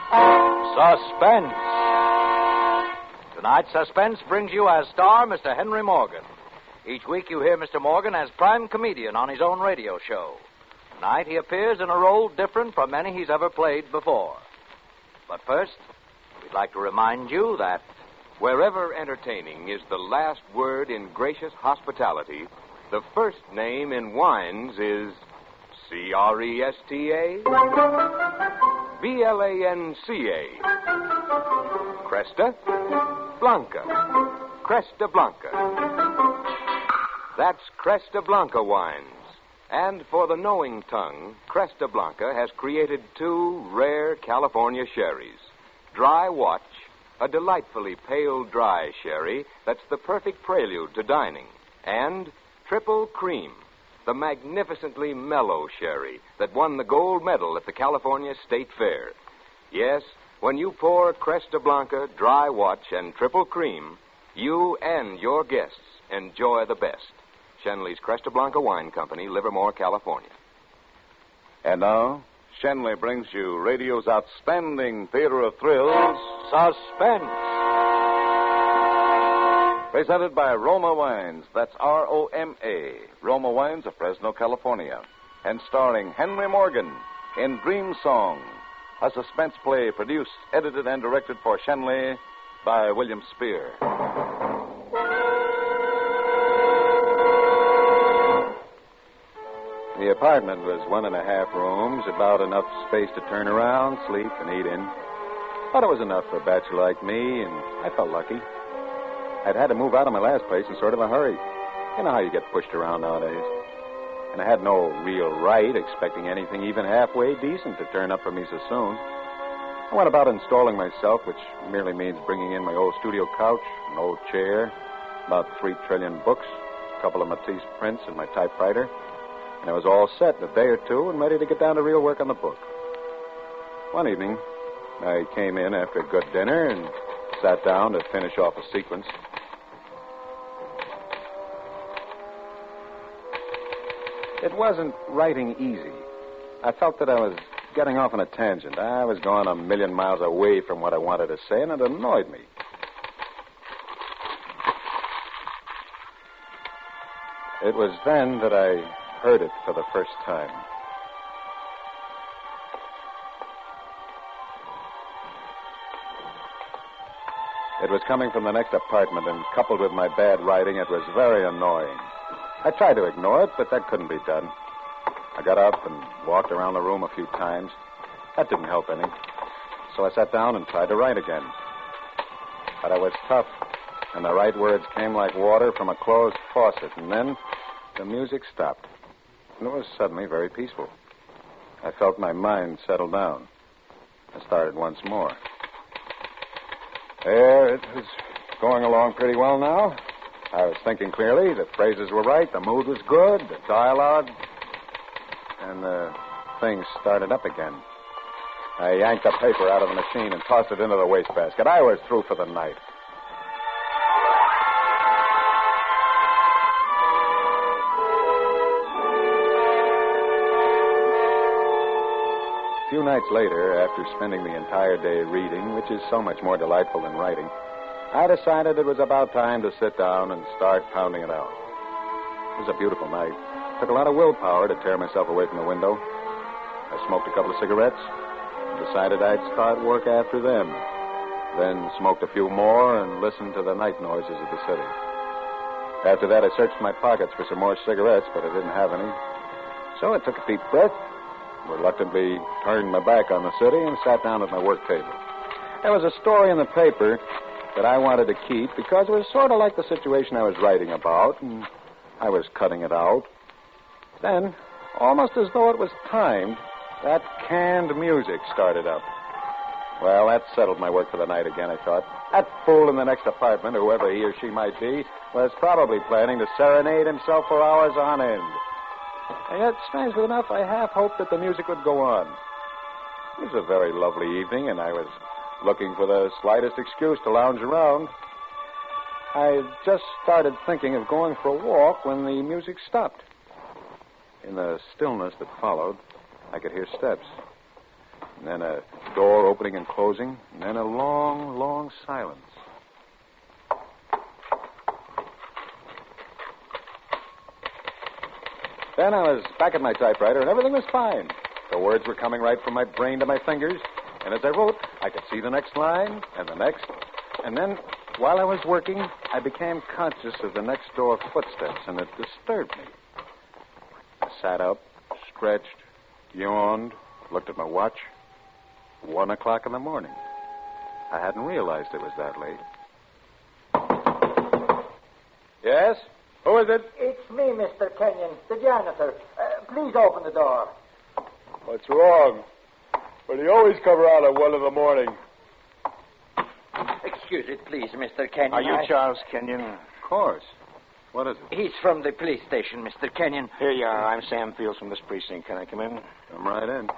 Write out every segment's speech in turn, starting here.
Suspense. Tonight's Suspense brings you as star Mr. Henry Morgan. Each week you hear Mr. Morgan as prime comedian on his own radio show. Tonight he appears in a role different from any he's ever played before. But first, we'd like to remind you that wherever entertaining is the last word in gracious hospitality, the first name in wines is Cresta, Blanca, Cresta Blanca, Cresta Blanca. That's Cresta Blanca wines. And for the knowing tongue, Cresta Blanca has created two rare California sherries. Dry Watch, a delightfully pale dry sherry that's the perfect prelude to dining. And Triple Cream, the magnificently mellow sherry that won the gold medal at the California State Fair. Yes, when you pour Cresta Blanca, Dry Watch, and Triple Cream, you and your guests enjoy the best. Shenley's Cresta Blanca Wine Company, Livermore, California. And now, Shenley brings you radio's outstanding theater of thrills, Suspense. Presented by Roma Wines. That's R-O-M-A. Roma Wines of Fresno, California. And starring Henry Morgan in Dream Song, a suspense play produced, edited, and directed for Shenley by William Spear. The apartment was 1.5 rooms, about enough space to turn around, sleep, and eat in. But it was enough for a bachelor like me, and I felt lucky. I'd had to move out of my last place in sort of a hurry. You know how you get pushed around nowadays. And I had no real right expecting anything even halfway decent to turn up for me so soon. I went about installing myself, which merely means bringing in my old studio couch, an old chair, about 3 trillion books, a couple of Matisse prints, and my typewriter. And I was all set in a day or two and ready to get down to real work on the book. One evening, I came in after a good dinner and sat down to finish off a sequence. It wasn't writing easy. I felt that I was getting off on a tangent. I was going 1,000,000 miles away from what I wanted to say, and it annoyed me. It was then that I heard it for the first time. It was coming from the next apartment, and coupled with my bad writing, it was very annoying. I tried to ignore it, but that couldn't be done. I got up and walked around the room a few times. That didn't help any. So I sat down and tried to write again. But I was tough, and the right words came like water from a closed faucet, and then the music stopped. And it was suddenly very peaceful. I felt my mind settle down. I started once more. There, it was going along pretty well now. I was thinking clearly. The phrases were right. The mood was good. The dialogue. And the thing started up again. I yanked the paper out of the machine and tossed it into the wastebasket. I was through for the night. A few nights later, after spending the entire day reading, which is so much more delightful than writing, I decided it was about time to sit down and start pounding it out. It was a beautiful night. It took a lot of willpower to tear myself away from the window. I smoked a couple of cigarettes and decided I'd start work after them. Then smoked a few more and listened to the night noises of the city. After that, I searched my pockets for some more cigarettes, but I didn't have any. So I took a deep breath, reluctantly turned my back on the city, and sat down at my work table. There was a story in the paper that I wanted to keep because it was sort of like the situation I was writing about, and I was cutting it out. Then, almost as though it was timed, that canned music started up. Well, that settled my work for the night again, I thought. That fool in the next apartment, whoever he or she might be, was probably planning to serenade himself for hours on end. And yet, strangely enough, I half hoped that the music would go on. It was a very lovely evening, and I was looking for the slightest excuse to lounge around. I just started thinking of going for a walk when the music stopped. In the stillness that followed, I could hear steps. and then a door opening and closing, and then a long, long silence. Then I was back at my typewriter, and everything was fine. The words were coming right from my brain to my fingers, and as I wrote, I could see the next line, and the next. And then, while I was working, I became conscious of the next door footsteps, and it disturbed me. I sat up, stretched, yawned, looked at my watch. 1 o'clock in the morning. I hadn't realized it was that late. Yes? Who is it? It's me, Mr. Kenyon, the janitor. Please open the door. What's wrong? Well, you always come around at 1 in the morning. Excuse it, please, Mr. Kenyon. Are you Charles Kenyon? Of course. What is it? He's from the police station, Mr. Kenyon. Here you are. I'm Sam Fields from this precinct. Can I come in? Come right in.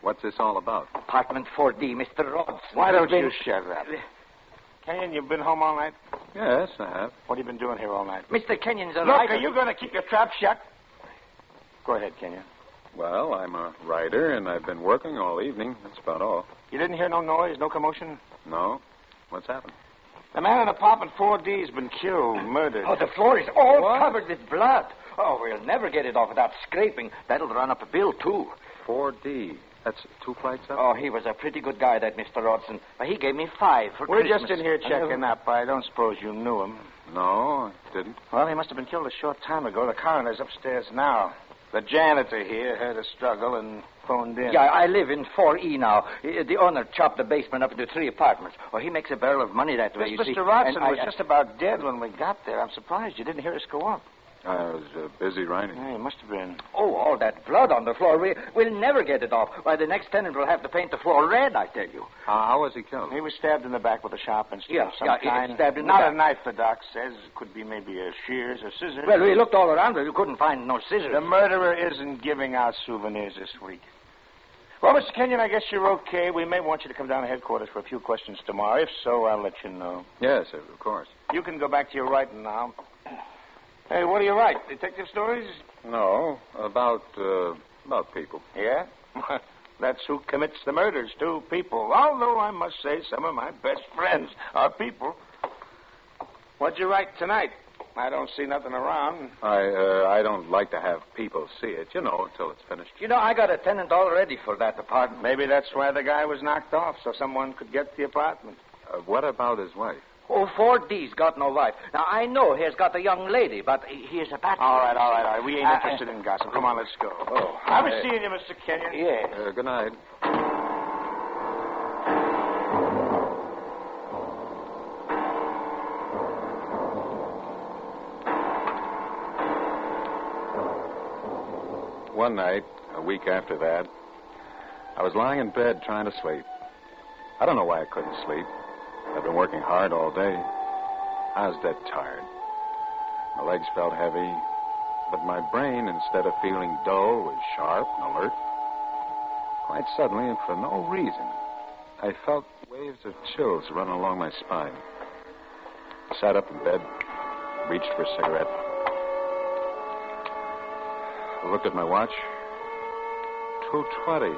What's this all about? Apartment 4D, Mr. Rhodes. Why don't you shut up? Kenyon, you've been home all night? Yes, I have. What have you been doing here all night? Mr. Kenyon's a Look, writer. are you going to keep your trap shut? Go ahead, Kenyon. Well, I'm a writer, and I've been working all evening. That's about all. You didn't hear no noise, no commotion? No? What's happened? The man in apartment 4D's been killed, murdered. Oh, the floor is all What? covered with blood. Oh, we'll never get it off without scraping. That'll run up a bill, too. 4D. That's 2 flights up? Oh, he was a pretty good guy, that Mr. Rodson. He gave me 5 for We're Christmas. just in here checking up. I don't suppose you knew him. No, I didn't. Well, he must have been killed a short time ago. The coroner's upstairs now. The janitor here heard a struggle and phoned in. Yeah, I live in 4E now. The owner chopped the basement up into 3 apartments. Oh, he makes a barrel of money that way, you see. Mr. Rodson And was just about dead when we got there. I'm surprised you didn't hear us go up. I was busy writing. Yeah, he must have been. Oh, all that blood on the floor. We'll never get it off. Why, the next tenant will have to paint the floor red, I tell you. How was he killed? He was stabbed in the back with a sharp instrument Yeah, of some yeah, he kind. was stabbed in the Not back. a knife, the doc says. It could be maybe a shears or scissors. Well, we looked all around, but we couldn't find no scissors. The murderer isn't giving out souvenirs this week. Well, Mr. Kenyon, I guess you're okay. We may want you to come down to headquarters for a few questions tomorrow. If so, I'll let you know. Yes, of course. You can go back to your writing now. Hey, what do you write? Detective stories? No, about people. Yeah? That's who commits the murders, too, people. Although I must say some of my best friends are people. What'd you write tonight? I don't see nothing around. I don't like to have people see it, until it's finished. You know, I got a tenant already for that apartment. Maybe that's why the guy was knocked off, so someone could get the apartment. What about his wife? Oh, 4D's got no wife. Now, I know he's got a young lady, but he is a bachelor. All right. We ain't interested in gossip. Come on, let's go. Oh, I'll be seeing you, Mr. Kenyon. Yeah. Good night. One night, a week after that, I was lying in bed trying to sleep. I don't know why I couldn't sleep. I'd been working hard all day. I was dead tired. My legs felt heavy, but my brain, instead of feeling dull, was sharp and alert. Quite suddenly, and for no reason, I felt waves of chills run along my spine. I sat up in bed, reached for a cigarette. I looked at my watch. 2:20,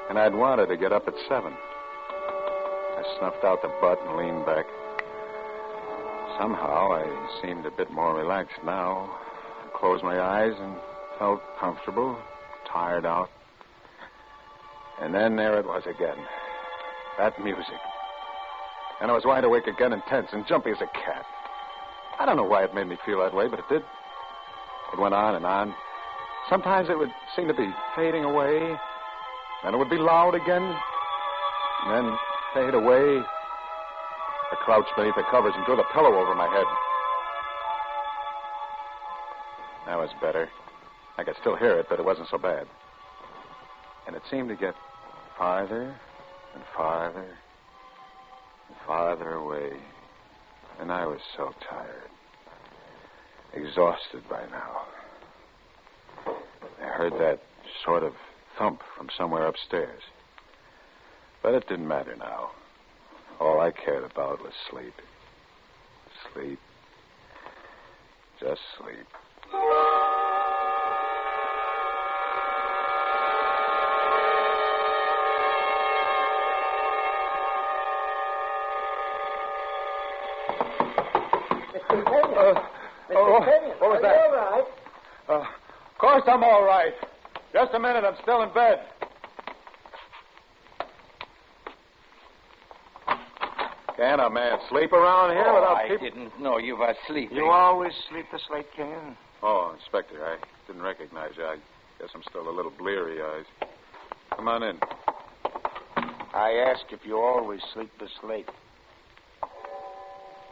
and I'd wanted to get up at 7. I snuffed out the butt and leaned back. Somehow, I seemed a bit more relaxed now. I closed my eyes and felt comfortable, tired out. And then there it was again. That music. And I was wide awake again and tense and jumpy as a cat. I don't know why it made me feel that way, but it did. It went on and on. Sometimes it would seem to be fading away. Then it would be loud again. And then fade away. I crouched beneath the covers and drew the pillow over my head. That was better. I could still hear it, but it wasn't so bad. And it seemed to get farther and farther and farther away. And I was so tired. Exhausted by now. I heard that sort of thump from somewhere upstairs. But it didn't matter now. All I cared about was sleep. Sleep. Just sleep. What was Are that? you all right? Of course I'm all right. Just a minute. I'm still in bed. Can a man sleep around here without I people? didn't know you were sleeping. You always sleep this late, Kenyon? Oh, Inspector, I didn't recognize you. I guess I'm still a little bleary-eyed. Come on in. I ask if you always sleep this late.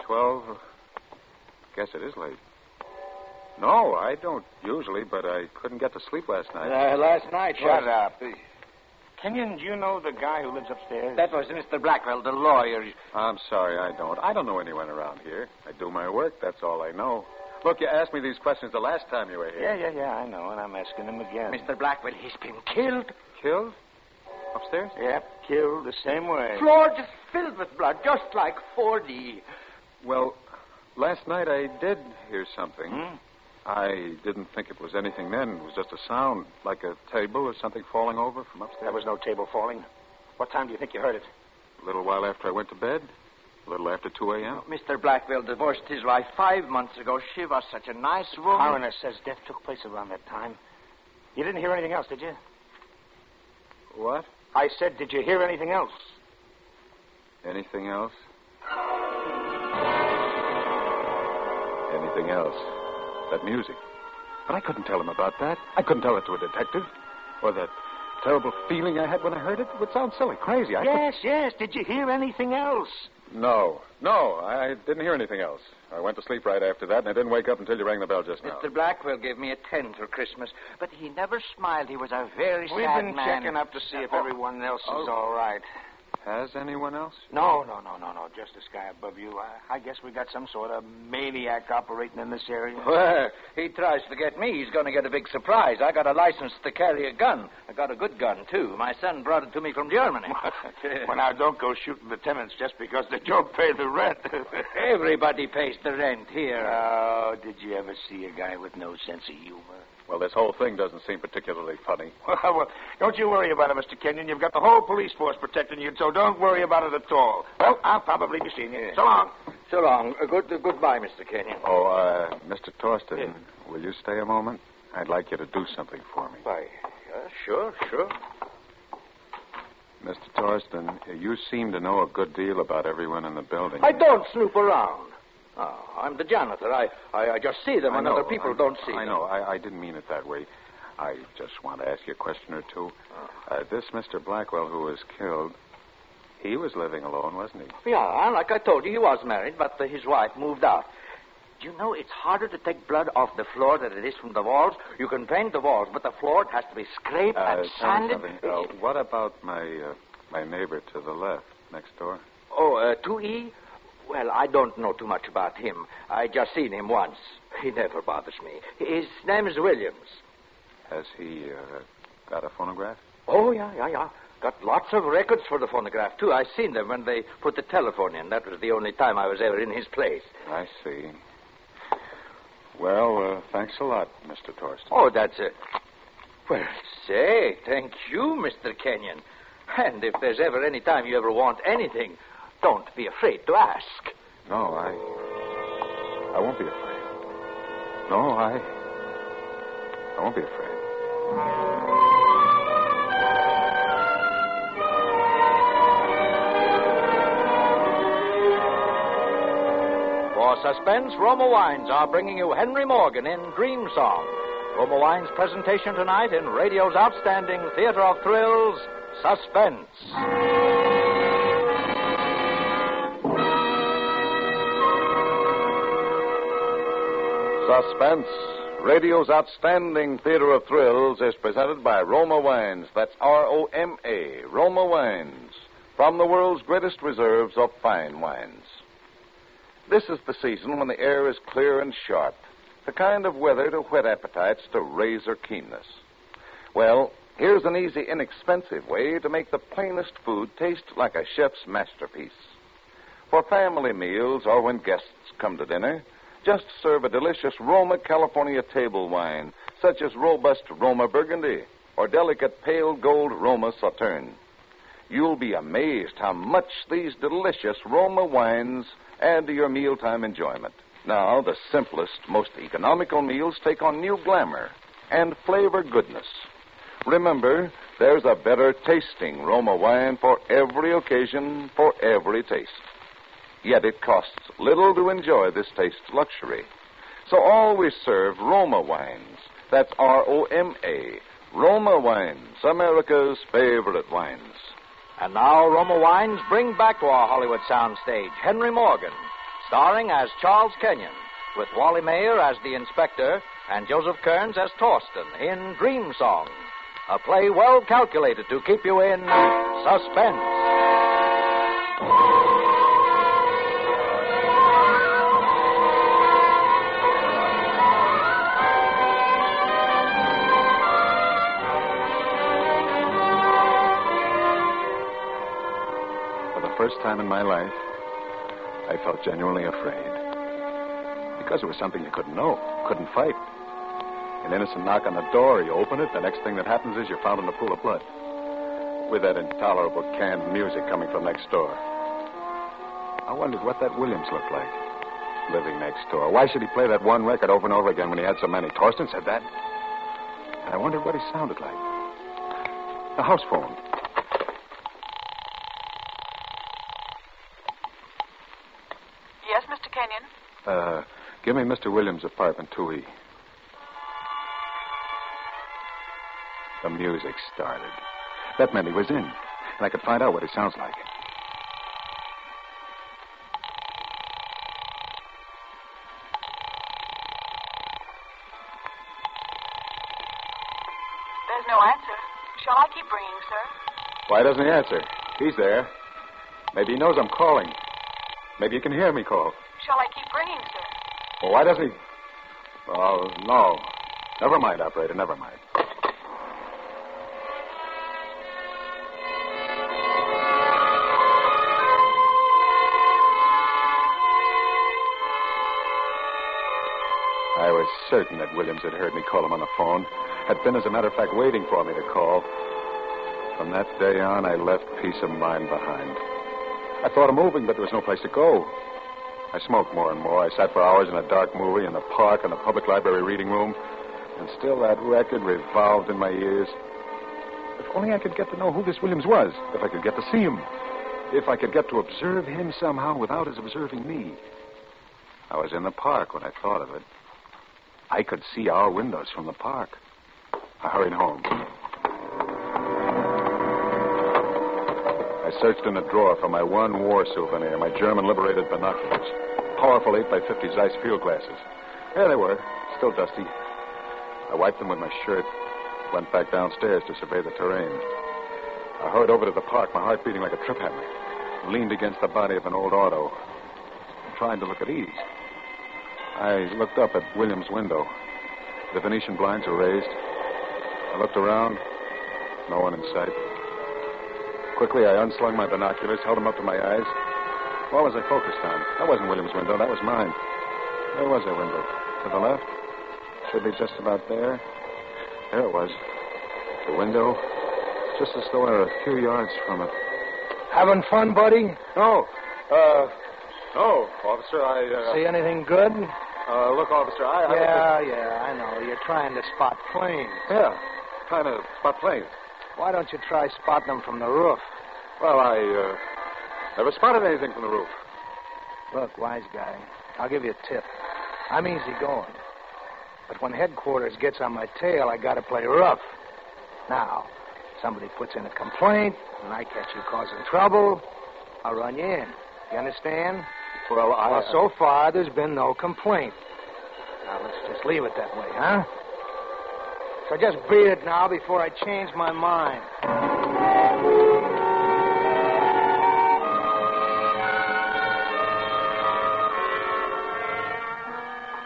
12? Guess it is late. No, I don't usually, but I couldn't get to sleep last night. Last night. Shut up. Kenyon, do you know the guy who lives upstairs? That was Mr. Blackwell, the lawyer. I'm sorry, I don't. I don't know anyone around here. I do my work, that's all I know. Look, you asked me these questions the last time you were here. Yeah, I know, and I'm asking him again. Mr. Blackwell, he's been killed. Killed? Upstairs? Yep, killed the same way. Floor just filled with blood, just like 4D. Well, last night I did hear something. Hmm? I didn't think it was anything then. It was just a sound, like a table or something falling over from upstairs. There was no table falling. What time do you think you heard it? A little while after I went to bed. A little after 2 a.m. Mr. Blackwell divorced his wife 5 months ago. She was such a nice woman. Coroner says death took place around that time. You didn't hear anything else, did you? What? I said, did you hear anything else? Anything else? Anything else? That music. But I couldn't tell him about that. I couldn't tell it to a detective. Or that terrible feeling I had when I heard it. It would sound silly, crazy. Yes. Did you hear anything else? No, I didn't hear anything else. I went to sleep right after that, and I didn't wake up until you rang the bell just now. Mr. Blackwell gave me a 10 for Christmas, but he never smiled. He was a very We've sad been man. checking up to see if everyone else is all right. Has anyone else? No. Just this guy above you. I guess we got some sort of maniac operating in this area. Well, he tries to get me. He's going to get a big surprise. I got a license to carry a gun. I got a good gun, too. My son brought it to me from Germany. Well, now, don't go shooting the tenants just because they don't pay the rent. Everybody pays the rent here. Oh, did you ever see a guy with no sense of humor? Well, this whole thing doesn't seem particularly funny. Well, don't you worry about it, Mr. Kenyon. You've got the whole police force protecting you, so don't worry about it at all. Well, I'll probably be seeing you. So long. So long. Goodbye, Mr. Kenyon. Oh, Mr. Torsten, will you stay a moment? I'd like you to do something for me. Why, sure. Mr. Torsten, you seem to know a good deal about everyone in the building. I don't snoop around. Oh, I'm the janitor. I just see them when other people don't see them. I know. I didn't mean it that way. I just want to ask you a question or two. This Mr. Blackwell who was killed, he was living alone, wasn't he? Yeah, like I told you, he was married, but his wife moved out. Do you know it's harder to take blood off the floor than it is from the walls? You can paint the walls, but the floor has to be scraped and sanded. What about my neighbor to the left, next door? Oh, 2E? Well, I don't know too much about him. I just seen him once. He never bothers me. His name is Williams. Has he got a phonograph? Oh, yeah. Got lots of records for the phonograph, too. I seen them when they put the telephone in. That was the only time I was ever in his place. I see. Well, thanks a lot, Mr. Torsten. Oh, that's it. Well, say, thank you, Mr. Kenyon. And if there's ever any time you ever want anything, don't be afraid to ask. No, I won't be afraid. No, I won't be afraid. For Suspense, Roma Wines are bringing you Henry Morgan in Dream Song. Roma Wines' presentation tonight in radio's outstanding theater of thrills, Suspense. Suspense, radio's outstanding theater of thrills, is presented by Roma Wines. That's R-O-M-A, Roma Wines, from the world's greatest reserves of fine wines. This is the season when the air is clear and sharp, the kind of weather to whet appetites to razor keenness. Well, here's an easy, inexpensive way to make the plainest food taste like a chef's masterpiece. For family meals or when guests come to dinner, just serve a delicious Roma California table wine, such as robust Roma Burgundy or delicate pale gold Roma Sauterne. You'll be amazed how much these delicious Roma wines add to your mealtime enjoyment. Now, the simplest, most economical meals take on new glamour and flavor goodness. Remember, there's a better tasting Roma wine for every occasion, for every taste. Yet it costs little to enjoy this taste luxury. So always serve Roma wines. That's R-O-M-A. Roma wines, America's favorite wines. And now Roma Wines bring back to our Hollywood soundstage Henry Morgan, starring as Charles Kenyon, with Wally Mayer as the inspector and Joseph Kearns as Torsten in Dream Song, a play well calculated to keep you in suspense. First time in my life, I felt genuinely afraid. Because it was something you couldn't know, couldn't fight. An innocent knock on the door, you open it, the next thing that happens is you're found in a pool of blood. With that intolerable canned music coming from next door. I wondered what that Williams looked like, living next door. Why should he play that one record over and over again when he had so many? Torsten said that. And I wondered what he sounded like. The house phone. Yes, Mr. Kenyon? Give me Mr. Williams' apartment, 2E. The music started. That meant he was in, and I could find out what he sounds like. There's no answer. Shall I keep ringing, sir? Why doesn't he answer? He's there. Maybe he knows I'm calling. Maybe you can hear me call. Shall I keep ringing, sir? Well, why doesn't he... Oh, no. Never mind, operator, never mind. I was certain that Williams had heard me call him on the phone. Had been, as a matter of fact, waiting for me to call. From that day on, I left peace of mind behind. I thought of moving, but there was no place to go. I smoked more and more. I sat for hours in a dark movie, in the park, in the public library reading room, and still that record revolved in my ears. If only I could get to know who this Williams was. If I could get to see him. If I could get to observe him somehow without his observing me. I was in the park when I thought of it. I could see our windows from the park. I hurried home. I searched in a drawer for my one war souvenir, my German liberated binoculars. Powerful 8x50 Zeiss field glasses. There they were, still dusty. I wiped them with my shirt, went back downstairs to survey the terrain. I hurried over to the park, my heart beating like a trip hammer. Leaned against the body of an old auto, trying to look at ease. I looked up at Williams' window. The Venetian blinds were raised. I looked around. No one in sight. Quickly, I unslung my binoculars, held them up to my eyes. What was I focused on? That wasn't Williams' window. That was mine. Where was that window? To the left? Should be just about there. There it was. The window, just as though I were a few yards from it. Having fun, buddy? No. No, officer, I... See anything good? Look, officer, I... Yeah, I know. You're trying to spot planes. Yeah, trying to spot planes. Why don't you try spotting them from the roof? Well, I never spotted anything from the roof. Look, wise guy, I'll give you a tip. I'm easy going. But when headquarters gets on my tail, I gotta play rough. Now, somebody puts in a complaint, and I catch you causing trouble, I'll run you in. You understand? Well, so far, there's been no complaint. Now, let's just leave it that way, huh? So just beat it now before I change my mind.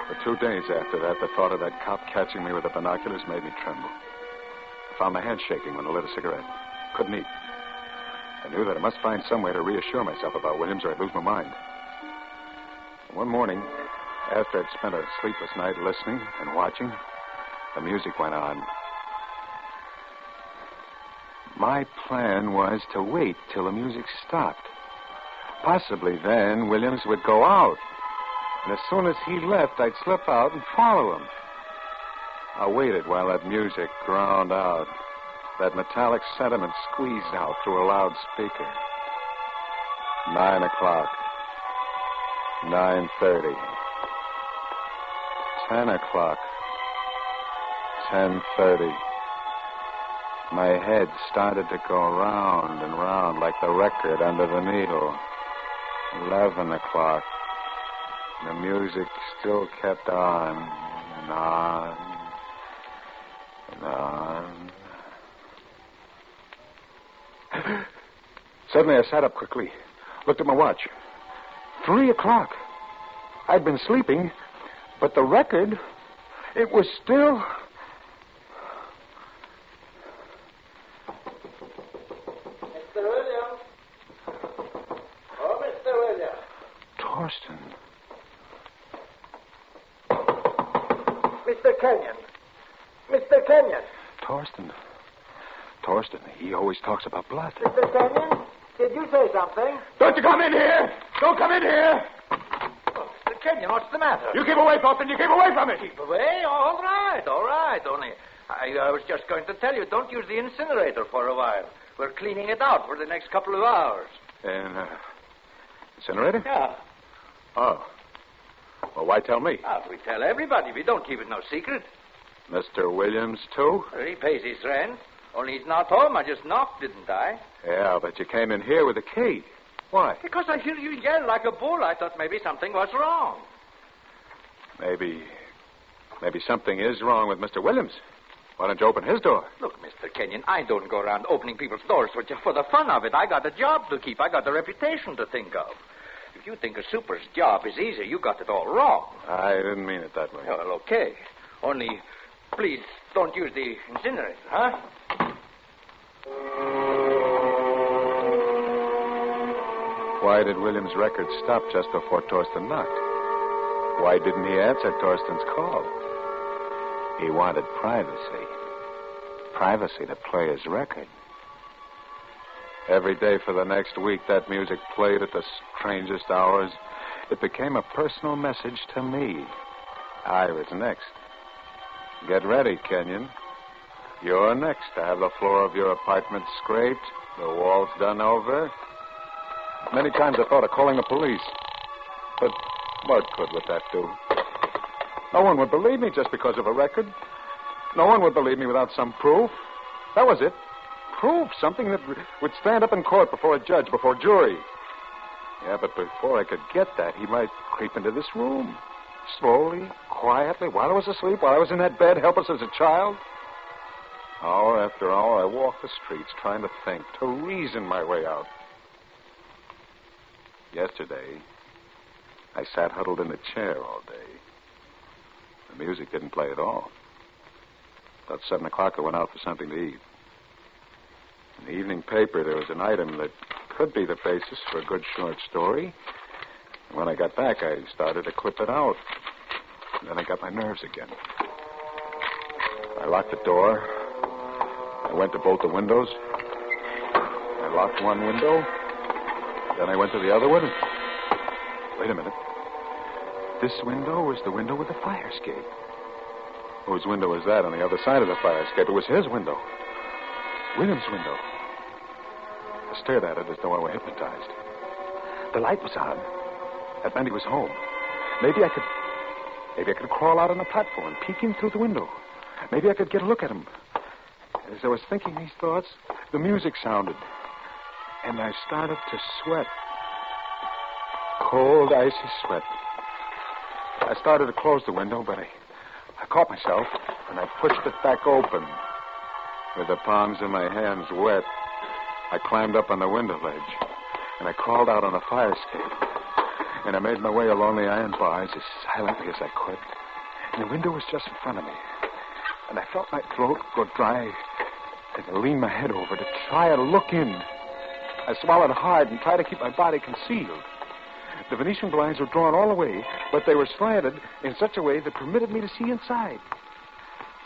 For 2 days after that, the thought of that cop catching me with the binoculars made me tremble. I found my hands shaking when I lit a cigarette. Couldn't eat. I knew that I must find some way to reassure myself about Williams or I'd lose my mind. One morning, after I'd spent a sleepless night listening and watching, the music went on. My plan was to wait till the music stopped. Possibly then Williams would go out. And as soon as he left, I'd slip out and follow him. I waited while that music ground out, that metallic sentiment squeezed out through a loudspeaker. 9 o'clock. 9:30. 10 o'clock. 10:30. My head started to go round and round like the record under the needle. 11 o'clock. The music still kept on and on and on. Suddenly I sat up quickly, looked at my watch. 3 o'clock. I'd been sleeping, but the record, it was still... Mr. Williams. Oh, Mr. Williams. Torsten. Mr. Kenyon. Mr. Kenyon. Torsten, he always talks about blood. Mr. Kenyon, did you say something? Don't you come in here! Don't come in here! Oh, Mr. Kenyon, what's the matter? You keep away, Thornton. You keep away from it. Keep away? All right. Only, I was just going to tell you, don't use the incinerator for a while. We're cleaning it out for the next couple of hours. Incinerator? Yeah. Oh. Well, why tell me? We tell everybody. We don't keep it no secret. Mr. Williams, too? He pays his rent. Only he's not home. I just knocked, didn't I? Yeah, but you came in here with a key. Why? Because I hear you yell like a bull. I thought maybe something was wrong. Maybe something is wrong with Mr. Williams. Why don't you open his door? Look, Mr. Kenyon, I don't go around opening people's doors for the fun of it. I got a job to keep. I got a reputation to think of. If you think a super's job is easy, you got it all wrong. I didn't mean it that way. Well, okay. Only, please, don't use the incinerator, huh? Why did Williams' record stop just before Torsten knocked? Why didn't he answer Torsten's call? He wanted privacy. Privacy to play his record. Every day for the next week, that music played at the strangest hours. It became a personal message to me. I was next. Get ready, Kenyon. You're next to have the floor of your apartment scraped, the walls done over. Many times I thought of calling the police. But what good would that do? No one would believe me just because of a record. No one would believe me without some proof. That was it. Proof, something that would stand up in court before a judge, before a jury. Yeah, but before I could get that, he might creep into this room. Slowly, quietly, while I was asleep, while I was in that bed, helpless as a child. Hour after hour, I walked the streets trying to think, to reason my way out. Yesterday, I sat huddled in a chair all day. The music didn't play at all. About 7 o'clock, I went out for something to eat. In the evening paper, there was an item that could be the basis for a good short story. And when I got back, I started to clip it out. And then I got my nerves again. I locked the door. I went to both the windows. I locked one window. Then I went to the other one. Wait a minute. This window was the window with the fire escape. Whose window was that on the other side of the fire escape? It was his window. William's window. I stared at it as though I were hypnotized. The light was on. That meant he was home. Maybe I could crawl out on the platform, peek in through the window. Maybe I could get a look at him. As I was thinking these thoughts, the music sounded. And I started to sweat. Cold, icy sweat. I started to close the window, but I caught myself, and I pushed it back open. With the palms of my hands wet, I climbed up on the window ledge, and I crawled out on the fire escape. And I made my way along the iron bars as silently as I could. And the window was just in front of me. And I felt my throat go dry, and I leaned my head over to try to look in. I swallowed hard and tried to keep my body concealed. The Venetian blinds were drawn all the way, but they were slanted in such a way that permitted me to see inside.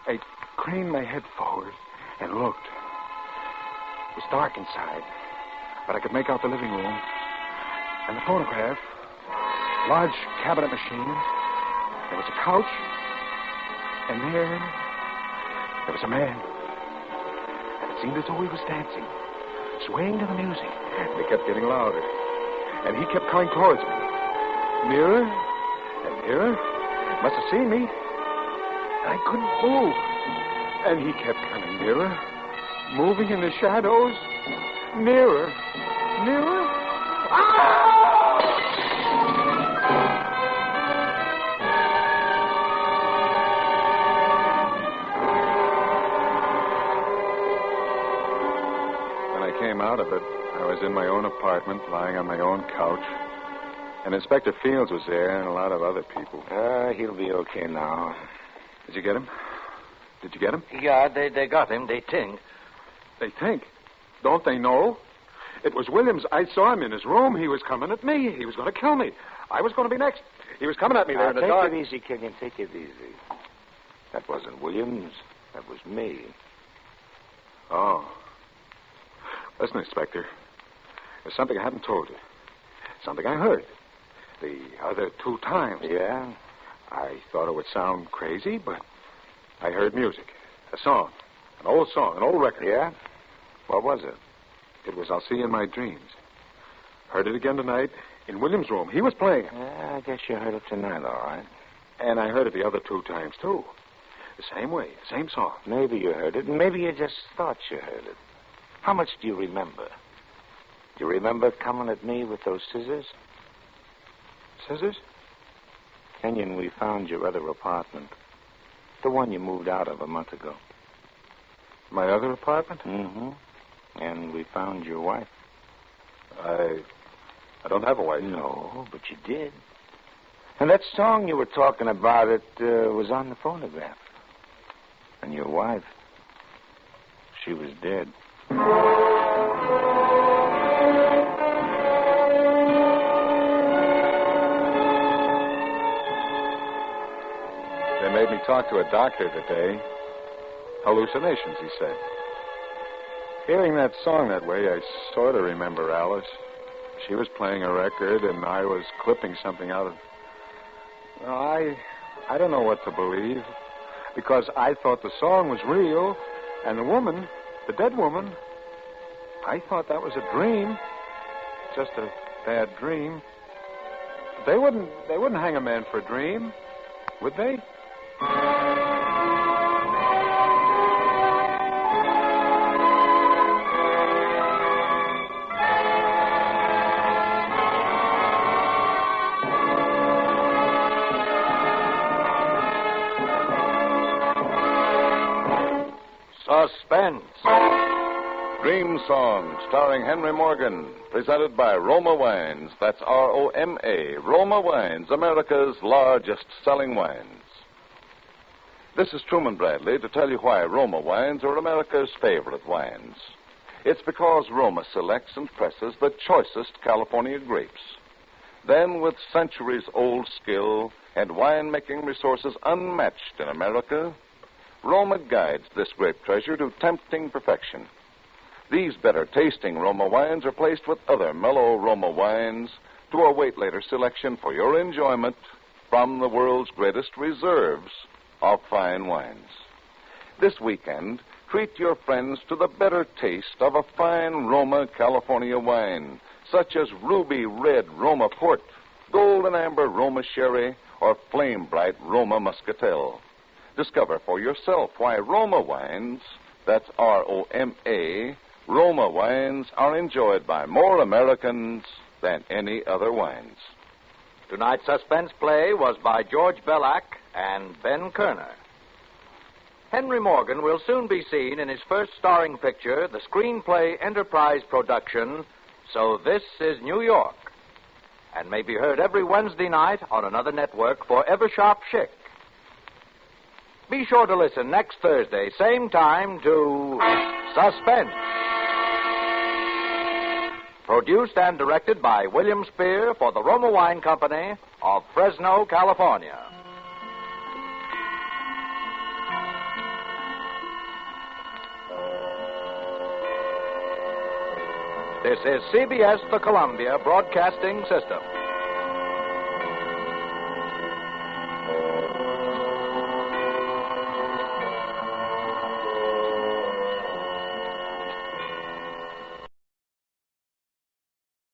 I craned my head forward and looked. It was dark inside, but I could make out the living room and the phonograph large cabinet machine. There was a couch. And there was a man. And it seemed as though he was dancing, swaying to the music. And it kept getting louder. And he kept coming towards me. Nearer and nearer. Must have seen me. I couldn't move. And he kept coming nearer, moving in the shadows. Nearer. Nearer. Ah! When I came out of it, I was in my own apartment, lying on my own couch. And Inspector Fields was there and a lot of other people. He'll be okay now. Did you get him? Did you get him? Yeah, they got him. They think. They think. Don't they know? It was Williams. I saw him in his room. He was coming at me. He was going to kill me. I was going to be next. He was coming at me there in the dark. Take it easy, Kenyon. Take it easy. That wasn't Williams. That was me. Oh. Listen, Inspector. There's something I haven't told you. Something I heard. The other 2 times. Yeah? I thought it would sound crazy, but I heard music. A song. An old song. An old record. Yeah? What was it? It was I'll See You in My Dreams. Heard it again tonight in Williams' room. He was playing it. Yeah, I guess you heard it tonight, all right. And I heard it the other 2 times, too. The same way. Same song. Maybe you heard it, and maybe you just thought you heard it. How much do you remember? Do you remember coming at me with those scissors? Scissors? Kenyon, we found your other apartment. The one you moved out of a month ago. My other apartment? Mm-hmm. And we found your wife. I don't have a wife. No, but you did. And that song you were talking about, it was on the phonograph. And your wife, she was dead. They made me talk to a doctor today. Hallucinations, he said. Hearing that song that way, I sort of remember Alice. She was playing a record, and I was clipping something out of... Well, I don't know what to believe, because I thought the song was real, and the woman, the dead woman, I thought that was a dream, just a bad dream. They wouldn't hang a man for a dream, would they? Suspense. Dream Song, starring Henry Morgan, presented by Roma Wines. That's R-O-M-A. Roma Wines, America's largest selling wines. This is Truman Bradley to tell you why Roma Wines are America's favorite wines. It's because Roma selects and presses the choicest California grapes. Then, with centuries-old skill and wine-making resources unmatched in America, Roma guides this grape treasure to tempting perfection. These better-tasting Roma wines are placed with other mellow Roma wines to await later selection for your enjoyment from the world's greatest reserves of fine wines. This weekend, treat your friends to the better taste of a fine Roma California wine, such as ruby red Roma Port, golden amber Roma Sherry, or flame bright Roma Muscatel. Discover for yourself why Roma wines, that's R-O-M-A, Roma wines are enjoyed by more Americans than any other wines. Tonight's suspense play was by George Bellac and Ben Kerner. Henry Morgan will soon be seen in his first starring picture, the Screenplay Enterprise production, So This Is New York, and may be heard every Wednesday night on another network for Ever Sharp Chic. Be sure to listen next Thursday, same time, to Suspense. Produced and directed by William Spear for the Roma Wine Company of Fresno, California. This is CBS, the Columbia Broadcasting System.